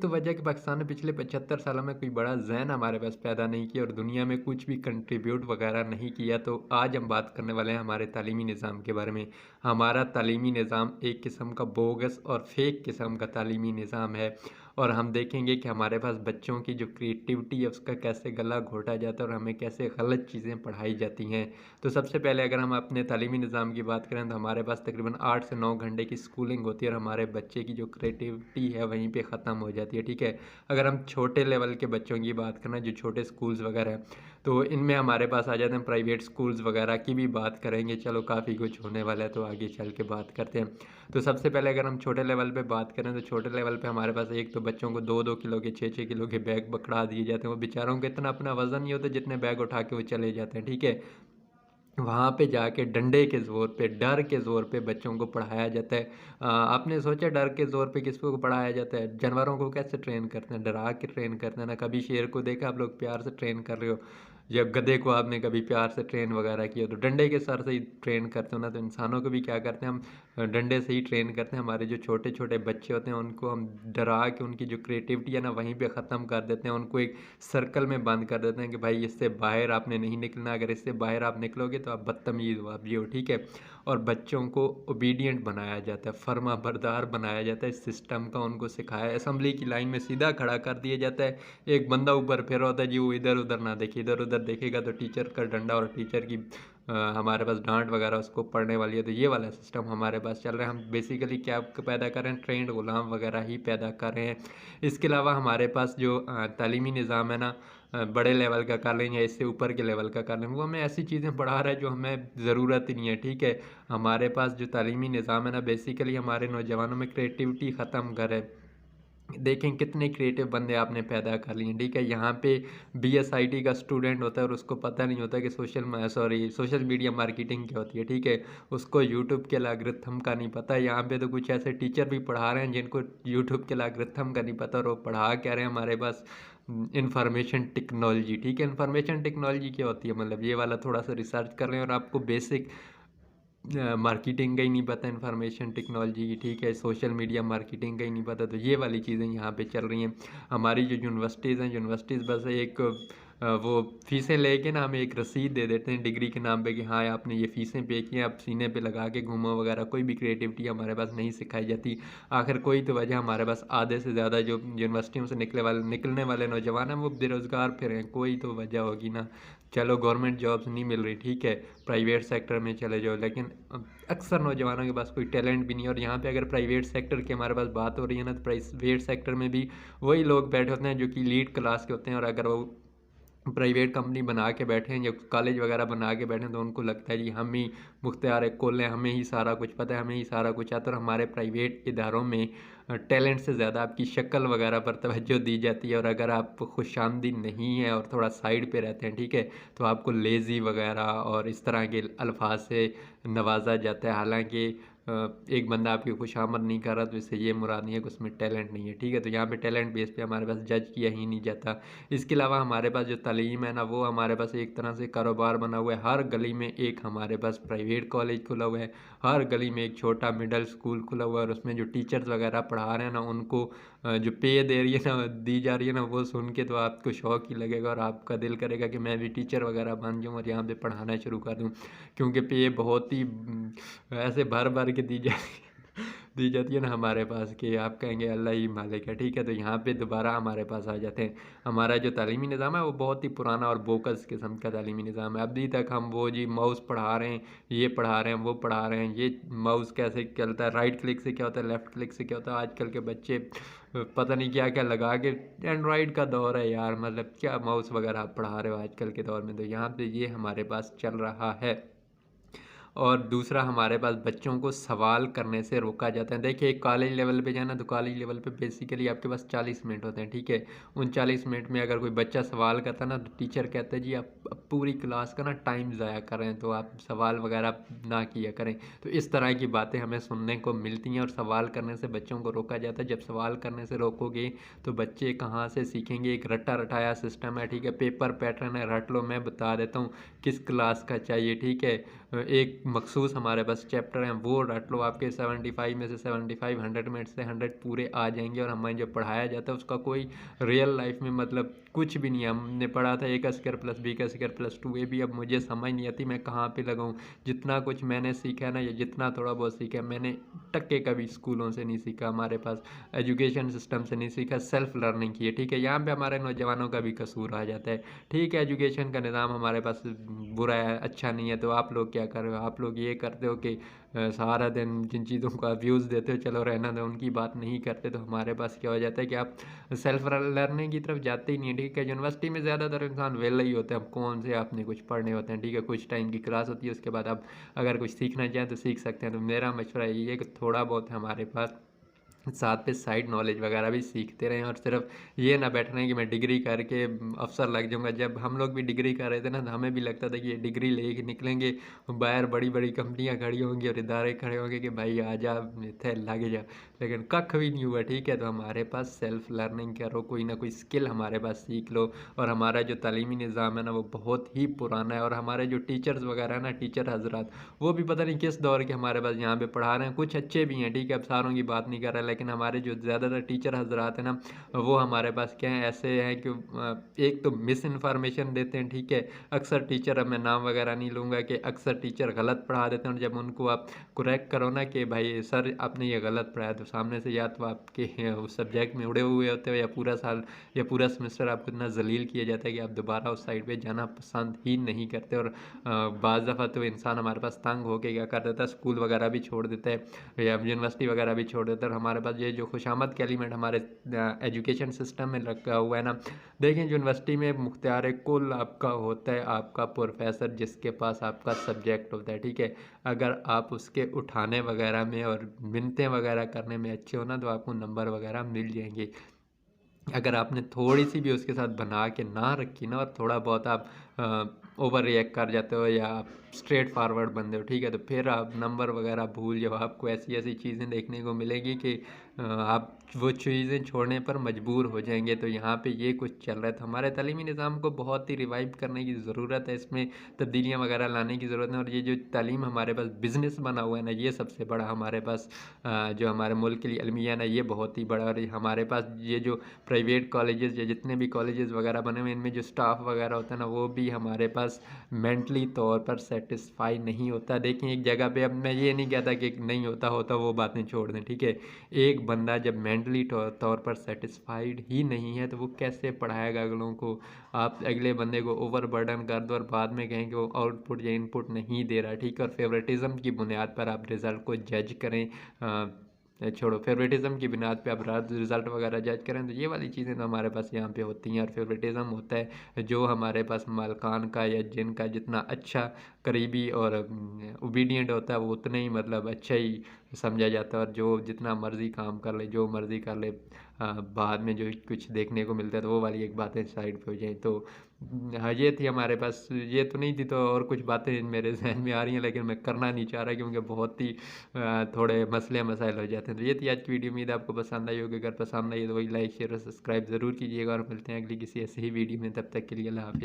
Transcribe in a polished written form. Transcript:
तो वजह कि पाकिस्तान ने पिछले 75 सालों में कोई बड़ा ज़हन हमारे पास पैदा नहीं किया और दुनिया में कुछ भी कंट्रीब्यूट वगैरह नहीं किया। तो आज हम बात करने वाले हैं हमारे तालीमी निज़ाम के बारे में। हमारा तालीमी निज़ाम एक किस्म का बोगस और फेक किस्म का तालीमी निज़ाम है और हम देखेंगे कि हमारे पास बच्चों की जो क्रिएटिविटी है उसका कैसे गला घोटा जाता है और हमें कैसे गलत चीज़ें पढ़ाई जाती हैं। तो सबसे पहले अगर हम अपने तालीमी निज़ाम की बात करें तो हमारे पास तकरीबन 8 से 9 घंटे की स्कूलिंग होती है और हमारे बच्चे की जो क्रिएटिविटी है वहीं पे ख़त्म हो जाती है, ठीक है। अगर हम छोटे लेवल के बच्चों की बात करें जो छोटे स्कूल्स वगैरह हैं, तो इनमें हमारे पास आ जाते हैं प्राइवेट स्कूल्स वगैरह की भी बात करेंगे। चलो काफ़ी कुछ होने वाला है तो आगे चल के बात करते हैं। तो सबसे पहले अगर हम छोटे लेवल पे बात करें तो छोटे लेवल पे हमारे पास एक तो बच्चों को 2-2 किलो के 6-6 किलो के बैग पकड़ा दिए जाते हैं। वो बेचारों को इतना अपना वज़न नहीं होता जितने बैग उठा के वो चले जाते हैं, ठीक है। वहाँ पे जाके डंडे के ज़ोर पे, डर के ज़ोर पे बच्चों को पढ़ाया जाता है। आपने सोचा डर के ज़ोर पे किसको पढ़ाया जाता है? जानवरों को कैसे ट्रेन करते हैं? डरा के ट्रेन करते हैं ना। कभी शेर को देखा आप लोग प्यार से ट्रेन कर रहे हो या गधे को आपने कभी प्यार से ट्रेन वगैरह किया तो डंडे के सर से ही ट्रेन करते हो ना। तो इंसानों को भी क्या करते हैं हम डंडे से ही ट्रेन करते हैं। हमारे जो छोटे छोटे बच्चे होते हैं उनको हम डरा के उनकी जो क्रिएटिविटी है ना वहीं पे ख़त्म कर देते हैं। उनको एक सर्कल में बंद कर देते हैं कि भाई इससे बाहर आपने नहीं निकलना। अगर इससे बाहर आप निकलोगे तो आप बदतमीज़ हो, आप ये हो, ठीक है। और बच्चों को ओबीडियंट बनाया जाता है, फर्मा बरदार बनाया जाता है। इस सिस्टम का उनको सिखाया, असेंबली की लाइन में सीधा खड़ा कर दिया जाता है। एक बंदा ऊपर फिर होता है जी, वो इधर उधर ना देखे, इधर उधर देखेगा तो टीचर का डंडा और टीचर की हमारे पास डांट वगैरह उसको पड़ने वाली है। तो ये वाला सिस्टम हमारे पास चल रहा है। हम बेसिकली क्या पैदा कर रहे हैं, ट्रेंड गुलाम वगैरह ही पैदा कर रहे हैं। इसके अलावा हमारे पास जो तालीमी निज़ाम है ना, बड़े लेवल का कर लें या इससे ऊपर के लेवल का कर लें, वो हमें ऐसी चीज़ें पढ़ा रहा है जो हमें ज़रूरत ही नहीं है, ठीक है। हमारे पास जो तालीमी निज़ाम है ना बेसिकली हमारे नौजवानों में क्रिएटिविटी ख़त्म कर है। देखें कितने क्रिएटिव बंदे आपने पैदा कर लिए, ठीक है। यहाँ पे बीएसआईटी का स्टूडेंट होता है और उसको पता नहीं होता कि सोशल मीडिया मार्केटिंग क्या होती है, ठीक है। उसको यूट्यूब के एल्गोरिथम का नहीं पता। यहाँ पे तो कुछ ऐसे टीचर भी पढ़ा रहे हैं जिनको यूट्यूब के एल्गोरिथम का नहीं पता और वो पढ़ा क्या रहे हैं हमारे पास इंफॉर्मेशन टेक्नोलॉजी, ठीक है। इंफॉर्मेशन टेक्नोलॉजी क्या होती है, मतलब ये वाला थोड़ा सा रिसर्च कर रहे हैं और आपको बेसिक मार्केटिंग का ही नहीं पता, इन्फॉर्मेशन टेक्नोलॉजी की, ठीक है। सोशल मीडिया मार्केटिंग का ही नहीं पता। तो ये वाली चीज़ें यहाँ पे चल रही हैं। हमारी जो यूनिवर्सिटीज़ हैं, यूनिवर्सिटीज़ बस एक वो फ़ीसें लेके ना हमें एक रसीद दे देते हैं डिग्री के नाम पे कि हाँ आपने ये फ़ीसें पे की हैं, आप सीने पे लगा के घूमो वगैरह। कोई भी क्रिएटिविटी हमारे पास नहीं सिखाई जाती। आखिर कोई तो वजह हमारे पास आधे से ज़्यादा जो यूनिवर्सिटियों से निकलने वाले नौजवान हैं वो बेरोज़गार फिर हैं। कोई तो वजह होगी ना। चलो गवर्नमेंट जॉब्स नहीं मिल रही, ठीक है, प्राइवेट सेक्टर में चले जाओ। लेकिन अक्सर नौजवानों के पास कोई टैलेंट भी नहीं है। और यहाँ पे अगर प्राइवेट सेक्टर की हमारे पास बात हो रही है ना तो प्राइवेट सेक्टर में भी वही लोग बैठे होते हैं जो कि लीड क्लास के होते हैं। और अगर वो प्राइवेट कंपनी बना के बैठे हैं या कॉलेज वगैरह बना के बैठे हैं तो उनको लगता है जी हम ही मुख्तियार कुल हैं, हमें ही सारा कुछ पता है, हमें ही सारा कुछ आता है। और हमारे प्राइवेट इदारों में टैलेंट से ज़्यादा आपकी शक्ल वगैरह पर तवज्जो दी जाती है। और अगर आप खुशामदीद नहीं हैं और थोड़ा साइड पे रहते हैं, ठीक है, तो आपको लेज़ी वगैरह और इस तरह के अल्फाज से नवाजा जाता है। हालांकि एक बंदा आपकी खुशामद नहीं कर रहा तो इससे ये मुराद नहीं है कि उसमें टैलेंट नहीं है, ठीक है। तो यहाँ पे टैलेंट बेस पे हमारे पास जज किया ही नहीं जाता। इसके अलावा हमारे पास जो तालीम है ना वो हमारे पास एक तरह से कारोबार बना हुआ है। हर गली में एक हमारे पास प्राइवेट कॉलेज खुला हुआ है, हर गली में एक छोटा मिडिल स्कूल खुला हुआ है। और उसमें जो टीचर्स वगैरह पढ़ा रहे हैं ना उनको जो पे दे रही है ना, दी जा रही है ना, वो सुन के तो आपको शौक ही लगेगा और आपका दिल करेगा कि मैं भी टीचर वगैरह बन जाऊँ और यहाँ पे पढ़ाना शुरू कर दूँ। क्योंकि पे बहुत ही ऐसे भर भर के दी जाती है ना हमारे पास कि आप कहेंगे अल्लाह ही मालिक है, ठीक है। तो यहाँ पे दोबारा हमारे पास आ जाते हैं। हमारा जो तालीमी निज़ाम है वो बहुत ही पुराना और बोकस किस्म का तालीमी निज़ाम है। अभी तक हम वो जी माउस पढ़ा रहे हैं, ये पढ़ा रहे हैं, वो पढ़ा रहे हैं, ये माउस कैसे चलता है, राइट क्लिक से क्या होता है, लेफ़्ट क्लिक से क्या होता है। आजकल के बच्चे पता नहीं क्या क्या लगा के, एंड्रॉयड का दौर है यार, मतलब क्या माउस वगैरह आप पढ़ा रहे हो आजकल के दौर में। तो यहाँ पे ये हमारे पास चल रहा है। और दूसरा हमारे पास बच्चों को सवाल करने से रोका जाता है। देखिए कॉलेज लेवल पे जाना तो कॉलेज लेवल पे बेसिकली आपके पास 40 मिनट होते हैं, ठीक है। उन 40 मिनट में अगर कोई बच्चा सवाल करता है ना तो टीचर कहता है जी आप पूरी क्लास का ना टाइम ज़ाया कर रहे हैं तो आप सवाल वगैरह ना किया करें। तो इस तरह की बातें हमें सुनने को मिलती हैं और सवाल करने से बच्चों को रोका जाता है। जब सवाल करने से रोकोगे तो बच्चे कहाँ से सीखेंगे। एक रटा रटाया सिस्टम है, ठीक है, पेपर पैटर्न है, रट लो, मैं बता देता हूँ किस क्लास का चाहिए, ठीक है। एक एक मखसूस हमारे पास चैप्टर हैं वो रट लो, आपके 75 में से 75, 100 में से 100 पूरे आ जाएंगे। और हमें जो पढ़ाया जाता है उसका कोई रियल लाइफ में मतलब कुछ भी नहीं है। हमने पढ़ा था a² + b² + 2ab, अब मुझे समझ नहीं आती मैं कहाँ पे लगाऊँ। जितना कुछ मैंने सीखा है ना, या जितना थोड़ा बहुत सीखा है, मैंने टक्के का भी स्कूलों से नहीं सीखा, हमारे पास एजुकेशन सिस्टम से नहीं सीखा, सेल्फ लर्निंग की है। ठीक है, यहाँ पे हमारे नौजवानों का भी कसूर आ जाता है। ठीक है, एजुकेशन का निज़ाम हमारे पास बुरा है, अच्छा नहीं है, तो आप लोग क्या कर रहे हो? आप लोग ये करते हो कि सारा दिन जिन चीज़ों का व्यूज़ देते हो, चलो रहना दो, उनकी बात नहीं करते। तो हमारे पास क्या हो जाता है कि आप सेल्फ लर्निंग की तरफ जाते ही नहीं है। ठीक है, यूनिवर्सिटी में ज़्यादातर इंसान वेला ही होते हैं। अब कौन से आपने कुछ पढ़ने होते हैं? ठीक है, कुछ टाइम की क्लास होती है, उसके बाद आप अगर कुछ सीखना चाहें तो सीख सकते हैं। तो मेरा मशवरा यही है कि थोड़ा बहुत हमारे पास साथ पे साइड नॉलेज वगैरह भी सीखते रहें, और सिर्फ ये ना बैठ रहे हैं कि मैं डिग्री करके अफसर लग जाऊंगा। जब हम लोग भी डिग्री कर रहे थे ना, तो हमें भी लगता था कि ये डिग्री लेके निकलेंगे, बाहर बड़ी बड़ी कंपनियां खड़ी होंगी और इदारे खड़े होंगे कि भाई आ जा, थे लगे जा, लेकिन कख भी नहीं हुआ। ठीक है, तो हमारे पास सेल्फ लर्निंग करो, कोई ना कोई स्किल हमारे पास सीख लो। और हमारा जो तालीमी निज़ाम है ना, वो बहुत ही पुराना है। और हमारे जो टीचर्स वगैरह है ना, टीचर हजरात, वो भी पता नहीं किस दौर के हमारे पास यहाँ पे पढ़ा रहे हैं। कुछ अच्छे भी हैं, ठीक है, अब सारों की बात नहीं कर रहा, लेकिन हमारे जो ज़्यादातर टीचर हजरात हैं ना, वो हमारे पास क्या है, ऐसे हैं कि एक तो मिस इन्फॉर्मेशन देते हैं। ठीक है, अक्सर टीचर, अब मैं नाम वगैरह नहीं लूँगा, कि अक्सर टीचर गलत पढ़ा देते हैं। और जब उनको आप करेक्ट करो ना कि भाई सर आपने ये गलत पढ़ाया, तो सामने से या तो आपके उस सब्जेक्ट में उड़े हुए होते हो, या पूरा साल या पूरा सेमेस्टर आपको इतना जलील किया जाता है कि आप दोबारा उस साइड पे जाना पसंद ही नहीं करते। और बाज़ दफ़ा तो इंसान हमारे पास तंग होके क्या कर देता है, स्कूल वगैरह भी छोड़ देता है, या यूनिवर्सिटी वगैरह भी छोड़ देता है। और हमारे पास ये जो खुशामद के एलिमेंट हमारे एजुकेशन सिस्टम में लगा हुआ है ना, देखें यूनिवर्सिटी में मुख्तियार कुल आपका होता है, आपका प्रोफेसर, जिसके पास आपका सब्जेक्ट होता है। ठीक है, अगर आप उसके उठाने वगैरह में और मिन्नतें वगैरह करने में अच्छे हो ना, तो आपको नंबर वगैरह मिल जाएंगे। अगर आपने थोड़ी सी भी उसके साथ बना के ना रखी ना, और थोड़ा बहुत आप ओवर रिएक्ट कर जाते हो, या आप स्ट्रेट फॉरवर्ड बंदे हो, ठीक है, तो फिर आप नंबर वगैरह भूल जाओ। आपको ऐसी ऐसी चीज़ें देखने को मिलेगी कि आप वो चीज़ें छोड़ने पर मजबूर हो जाएंगे। तो यहाँ पे ये कुछ चल रहा है। तो हमारे तालीमी निज़ाम को बहुत ही रिवाइव करने की ज़रूरत है, इसमें तब्दीलियाँ वगैरह लाने की ज़रूरत है। और ये जो तालीम हमारे पास बिज़नेस बना हुआ है ना, ये सबसे बड़ा हमारे पास जो हमारे मुल्क के लिए अलमिया ना, ये बहुत ही बड़ा। और हमारे पास ये जो प्राइवेट कॉलेजेस या जितने भी कॉलेजेस वगैरह बने हुए, इनमें जो स्टाफ वगैरह होता है ना, वो भी हमारे पास मेंटली तौर पर सेटिस्फाई नहीं होता। देखें एक जगह पे, अब मैं ये नहीं कहता कि नहीं होता वो बातें छोड़ दें। ठीक है, एक बंदा जब मेंटली तौर पर सेटिस्फाइड ही नहीं है, तो वो कैसे पढ़ाएगा अगलों को? आप अगले बंदे को ओवर बर्डन कर दो और बाद में कहें कि वो आउटपुट या इनपुट नहीं दे रहा। ठीक है, और फेवरेटिज्म की बुनियाद पर आप रिज़ल्ट को जज करें, छोड़ो, फेवरेटिज्म की बुनियाद पे आप रिज़ल्ट वगैरह जज करें, तो ये वाली चीज़ें तो हमारे पास यहाँ पे होती हैं। और फेवरेटिज्म होता है जो हमारे पास मालकान का या जिनका जितना अच्छा करीबी और ओबीडियंट होता है, वो उतना ही मतलब अच्छा ही समझा जाता है। और जो जितना मर्ज़ी काम कर ले, जो मर्ज़ी कर ले, बाद में जो कुछ देखने को मिलता है, तो वो वाली एक बातें साइड पे हो जाए। तो हाँ, ये थी हमारे पास, ये तो नहीं थी, तो और कुछ बातें मेरे जहन में आ रही हैं, लेकिन मैं करना नहीं चाह रहा क्योंकि बहुत ही थोड़े मसले मसाइल हो जाते हैं। तो ये थी आज की वीडियो, उम्मीद आपको पसंद आई होगी। अगर पसंद आई तो वही लाइक शेयर और सब्सक्राइब ज़रूर कीजिएगा, और मिलते हैं अगली किसी ऐसी ही वीडियो में। तब तक के लिए अल्लाह हाफ़िज़।